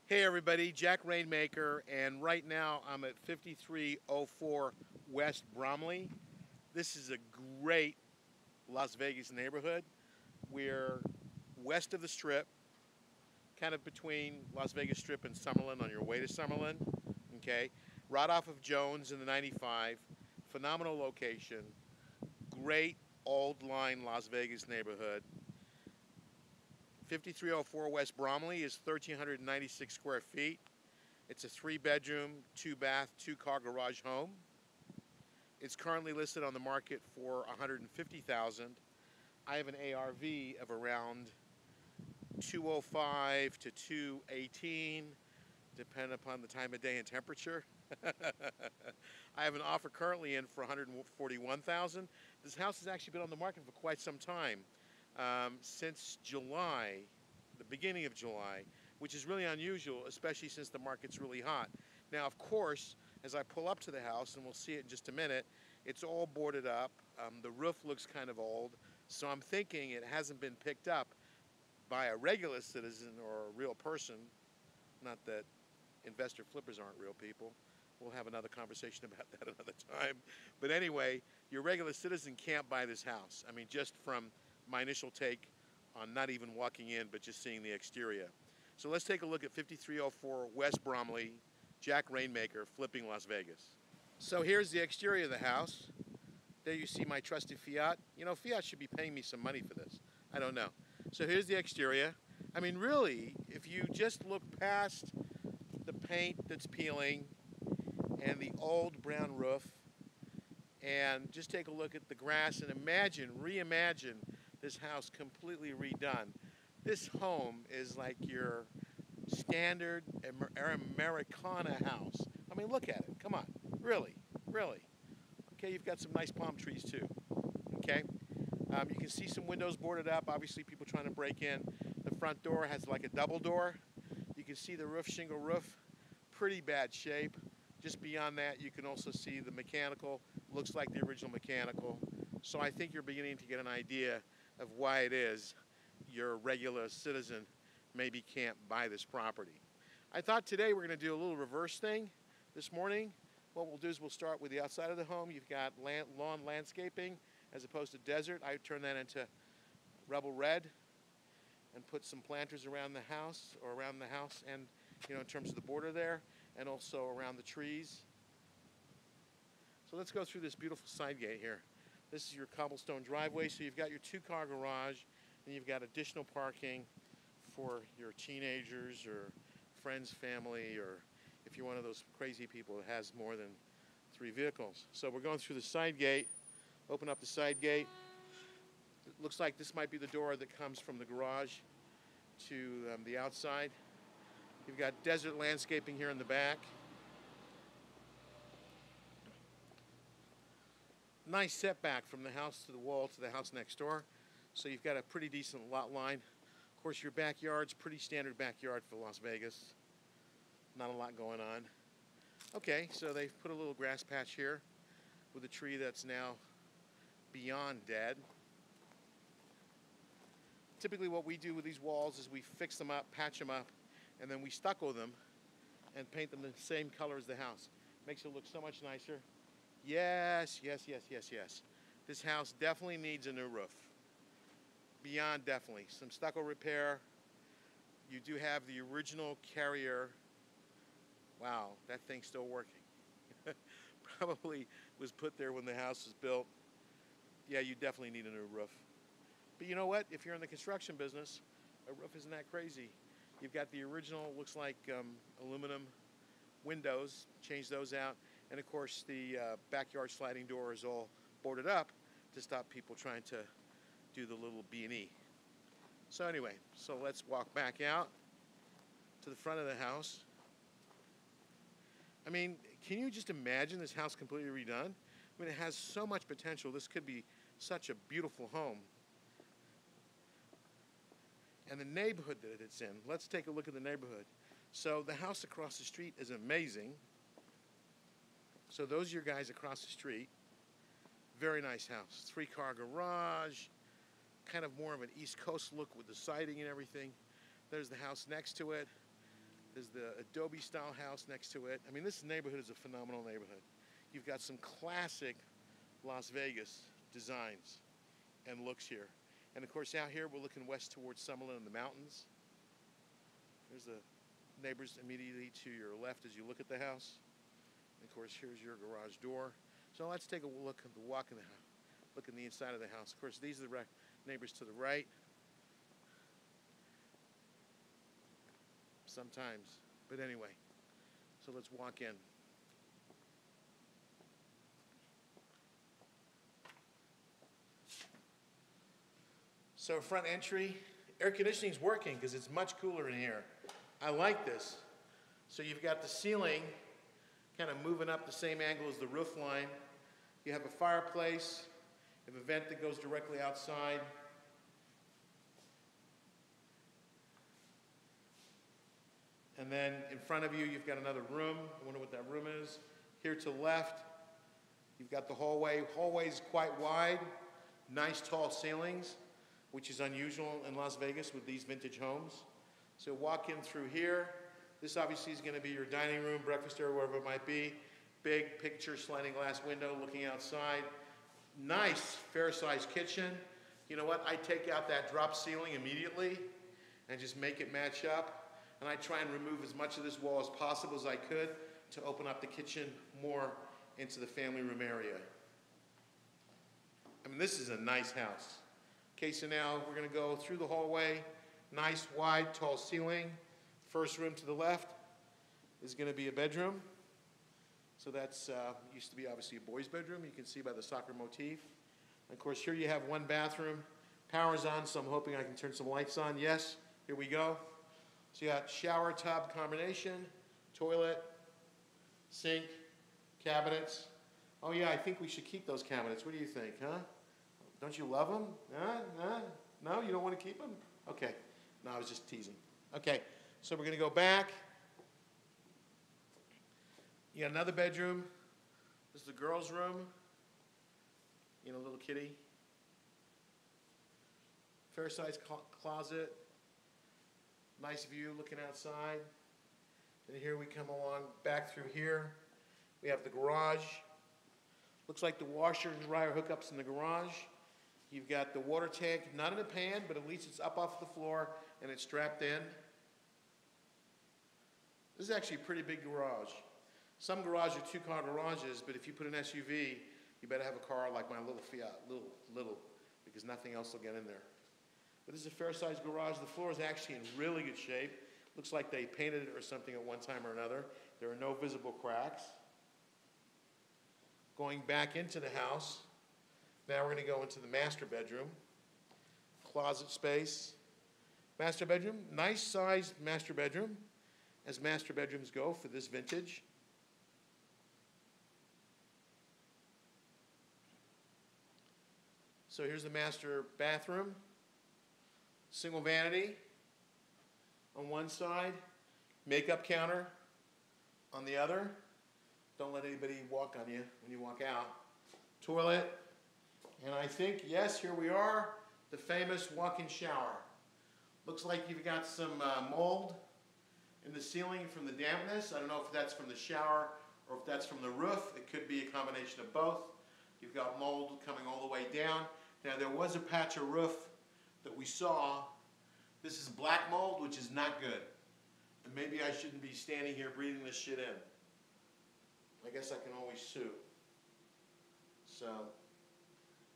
Hey everybody, Jack Rainmaker, and right now I'm at 5304 West Bromley. This is a great Las Vegas neighborhood. We're west of the Strip, kind of between Las Vegas Strip and Summerlin on your way to Summerlin, okay? Right off of Jones in the 95, phenomenal location, great old line Las Vegas neighborhood. 5304 West Bromley is 1,396 square feet. It's a 3-bedroom, 2-bath, 2-car garage home. It's currently listed on the market for $150,000. I have an ARV of around 205 to 218, depending upon the time of day and temperature. I have an offer currently in for $141,000. This house has actually been on the market for quite some time, since July, the beginning of July, which is really unusual, especially since the market's really hot. Now, of course, as I pull up to the house, and we'll see it in just a minute, it's all boarded up. The roof looks kind of old, so I'm thinking it hasn't been picked up by a regular citizen or a real person. Not that investor flippers aren't real people. We'll have another conversation about that another time. But anyway, your regular citizen can't buy this house. I mean, just from my initial take on not even walking in, but just seeing the exterior. So let's take a look at 5304 West Bromley, Jack Rainmaker, flipping Las Vegas. So here's the exterior of the house. There you see my trusty Fiat. You know, Fiat should be paying me some money for this. I don't know. So here's the exterior. I mean, really, if you just look past the paint that's peeling and the old brown roof, and just take a look at the grass and reimagine this house completely redone. This home is like your standard Americana house. I mean, look at it. Come on. Really. Really. Okay, you've got some nice palm trees too. Okay. You can see some windows boarded up. Obviously, people trying to break in. The front door has like a double door. You can see the roof, shingle roof. Pretty bad shape. Just beyond that, you can also see the mechanical. Looks like the original mechanical. So I think you're beginning to get an idea of why it is your regular citizen maybe can't buy this property. I thought today we're going to do a little reverse thing this morning. What we'll do is we'll start with the outside of the home. You've got lawn landscaping as opposed to desert. I would turn that into Rebel Red and put some planters around the house, and, you know, in terms of the border there, and also around the trees. So let's go through this beautiful side gate here. This is your cobblestone driveway, so you've got your 2-car garage, and you've got additional parking for your teenagers or friends, family, or if you're one of those crazy people that has more than 3 vehicles. So we're going through the side gate. Open up the side gate. It looks like this might be the door that comes from the garage to the outside. You've got desert landscaping here in the back. Nice setback from the house to the wall to the house next door. So you've got a pretty decent lot line. Of course, your backyard's pretty standard backyard for Las Vegas. Not a lot going on. Okay, so they've put a little grass patch here with a tree that's now beyond dead. Typically what we do with these walls is we fix them up, patch them up, and then we stucco them and paint them the same color as the house. Makes it look so much nicer. Yes, yes, yes, yes, yes. This house definitely needs a new roof. Beyond definitely. Some stucco repair. You do have the original carrier. Wow, that thing's still working. Probably was put there when the house was built. Yeah, you definitely need a new roof. But you know what? If you're in the construction business, a roof isn't that crazy. You've got the original, looks like aluminum windows. Change those out. And of course, the backyard sliding door is all boarded up to stop people trying to do the little B&E. So anyway, so let's walk back out to the front of the house. I mean, can you just imagine this house completely redone? I mean, it has so much potential. This could be such a beautiful home. And the neighborhood that it's in. Let's take a look at the neighborhood. So the house across the street is amazing. So those are your guys across the street. Very nice house. 3-car garage. Kind of more of an East Coast look with the siding and everything. There's the house next to it. There's the Adobe style house next to it. I mean, this neighborhood is a phenomenal neighborhood. You've got some classic Las Vegas designs and looks here. And of course out here we're looking west towards Summerlin and the mountains. There's the neighbors immediately to your left as you look at the house. And of course here's your garage door. So let's take a look at the walk in the house. Look in the inside of the house. Of course these are the neighbors to the right. Sometimes, but anyway. So let's walk in. So front entry, air conditioning's working because it's much cooler in here. I like this. So you've got the ceiling kind of moving up the same angle as the roof line. You have a fireplace, you have a vent that goes directly outside. And then in front of you, you've got another room. I wonder what that room is. Here to the left, you've got the hallway. Hallway's quite wide, nice tall ceilings, which is unusual in Las Vegas with these vintage homes. So walk in through here. This obviously is going to be your dining room, breakfast area, wherever it might be. Big picture sliding glass window looking outside. Nice fair-sized kitchen. You know what? I take out that drop ceiling immediately and just make it match up. And I try and remove as much of this wall as possible as I could to open up the kitchen more into the family room area. I mean, this is a nice house. Okay, so now we're going to go through the hallway. Nice, wide, tall ceiling. First room to the left is going to be a bedroom. So that's used to be obviously a boy's bedroom. You can see by the soccer motif. And of course, here you have one bathroom. Power's on, so I'm hoping I can turn some lights on. Yes, here we go. So you got shower tub combination, toilet, sink, cabinets. Oh yeah, I think we should keep those cabinets. What do you think, huh? Don't you love them? No, you don't want to keep them? Okay. No, I was just teasing. Okay, so we're going to go back. You got another bedroom. This is the girls' room. You know, little kitty. Fair-sized closet. Nice view looking outside. And here we come along back through here. We have the garage. Looks like the washer and dryer hookups in the garage. You've got the water tank, not in a pan, but at least it's up off the floor and it's strapped in. This is actually a pretty big garage. Some garages are two-car garages, but if you put an SUV, you better have a car like my little Fiat, little, because nothing else will get in there. But this is a fair-sized garage. The floor is actually in really good shape. Looks like they painted it or something at one time or another. There are no visible cracks. Going back into the house, now we're going to go into the master bedroom. Closet space. Master bedroom, nice sized master bedroom, as master bedrooms go for this vintage. So here's the master bathroom. Single vanity on one side, makeup counter on the other. Don't let anybody walk on you when you walk out. Toilet, and I think, yes, here we are, the famous walk-in shower. Looks like you've got some mold in the ceiling from the dampness. I don't know if that's from the shower or if that's from the roof. It could be a combination of both. You've got mold coming all the way down. Now there was a patch of roof that we saw. This is black mold, which is not good. And maybe I shouldn't be standing here breathing this shit in. I guess I can always sue. So,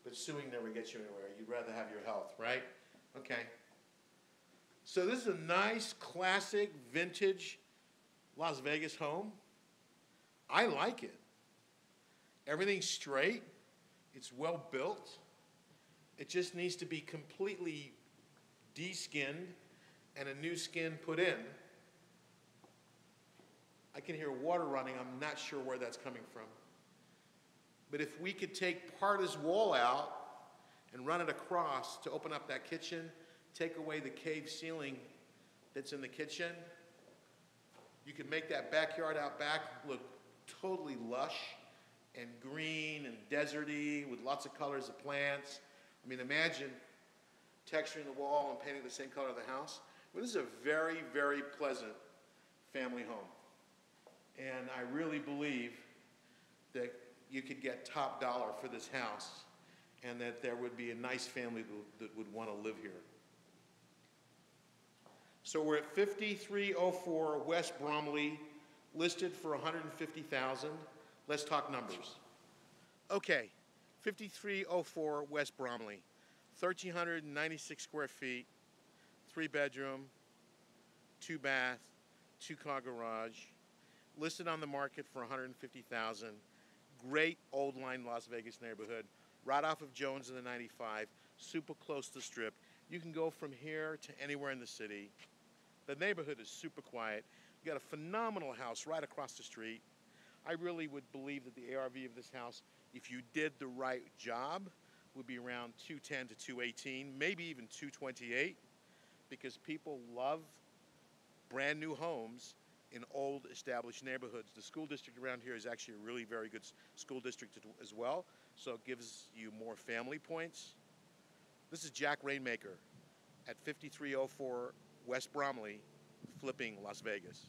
but suing never gets you anywhere. You'd rather have your health, right? Okay. So this is a nice, classic, vintage Las Vegas home. I like it. Everything's straight. It's well built. It just needs to be completely de-skinned and a new skin put in. I can hear water running. I'm not sure where that's coming from. But if we could take part of this wall out and run it across to open up that kitchen, take away the cave ceiling that's in the kitchen, you could make that backyard out back look totally lush and green and deserty with lots of colors of plants. I mean, imagine texturing the wall and painting the same color of the house. Well, this is a very, very pleasant family home. And I really believe that you could get top dollar for this house and that there would be a nice family that would want to live here. So we're at 5304 West Bromley, listed for $150,000. Let's talk numbers. Okay, 5304 West Bromley, 1,396 square feet, 3-bedroom, 2-bath, 2-car garage, listed on the market for $150,000. Great old line Las Vegas neighborhood, right off of Jones and the 95, super close to the Strip. You can go from here to anywhere in the city. The neighborhood is super quiet. You got a phenomenal house right across the street. I really would believe that the ARV of this house, if you did the right job, would be around 210 to 218, maybe even 228, because people love brand new homes in old established neighborhoods. The school district around here is actually a really very good school district as well, so it gives you more family points. This is Jack Rainmaker at 5304 West Bromley, flipping Las Vegas.